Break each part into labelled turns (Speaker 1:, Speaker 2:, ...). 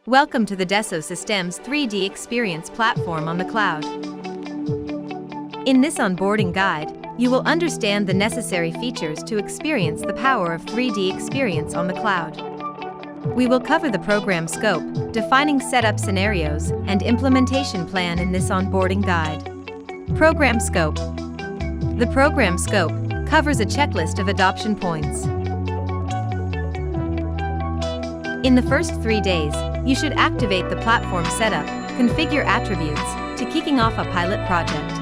Speaker 1: Welcome to the Dassault Systèmes 3D Experience platform on the cloud. In this onboarding guide, you will understand the necessary features to experience the power of 3D experience on the cloud. We will cover the program scope, defining setup scenarios, and implementation plan in this onboarding guide. Program scope. The program scope covers a checklist of adoption points. In the first 3 days, you should activate the platform setup, configure attributes, to kicking off a pilot project.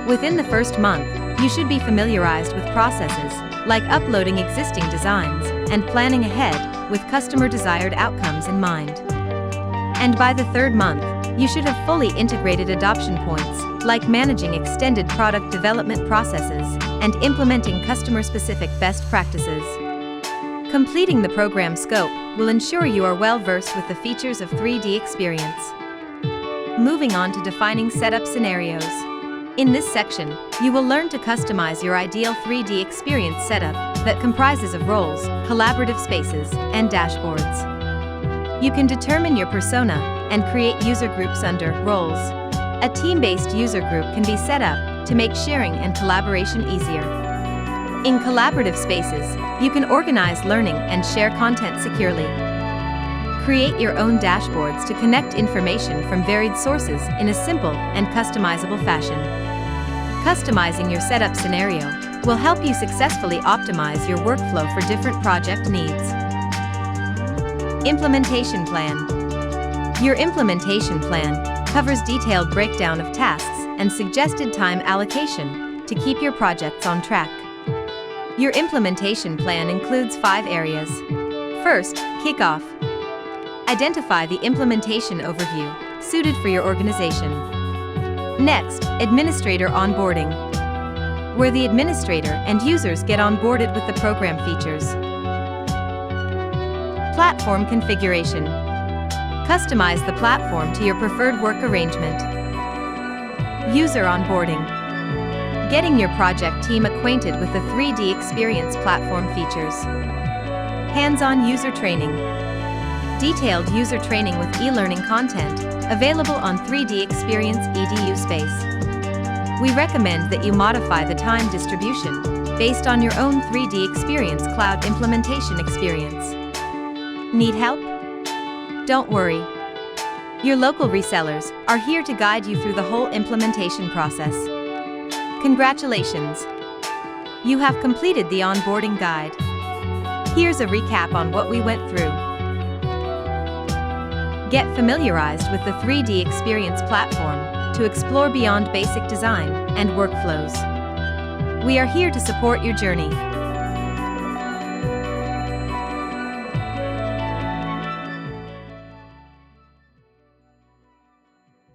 Speaker 1: Within the first month, you should be familiarized with processes, like uploading existing designs and planning ahead with customer desired outcomes in mind. And by the third month, you should have fully integrated adoption points, like managing extended product development processes and implementing customer-specific best practices. Completing the program scope will ensure you are well-versed with the features of 3D experience. Moving on to defining setup scenarios. In this section, you will learn to customize your ideal 3D experience setup that comprises of roles, collaborative spaces, and dashboards. You can determine your persona and create user groups under roles. A team-based user group can be set up to make sharing and collaboration easier. In collaborative spaces, you can organize learning and share content securely. Create your own dashboards to connect information from varied sources in a simple and customizable fashion. Customizing your setup scenario will help you successfully optimize your workflow for different project needs. Implementation plan. Your implementation plan covers detailed breakdown of tasks and suggested time allocation to keep your projects on track. Your implementation plan includes 5 areas. First, kickoff. Identify the implementation overview suited for your organization. Next, administrator onboarding, where the administrator and users get onboarded with the program features. Platform configuration. Customize the platform to your preferred work arrangement. User onboarding. Getting your project team acquainted with the 3D Experience platform features. Hands-on user training. Detailed user training with e-learning content available on 3D Experience EDU space. We recommend that you modify the time distribution based on your own 3D Experience cloud implementation experience. Need help? Don't worry. Your local resellers are here to guide you through the whole implementation process. Congratulations! You have completed the onboarding guide. Here's a recap on what we went through. Get familiarized with the 3D Experience platform to explore beyond basic design and workflows. We are here to support your journey.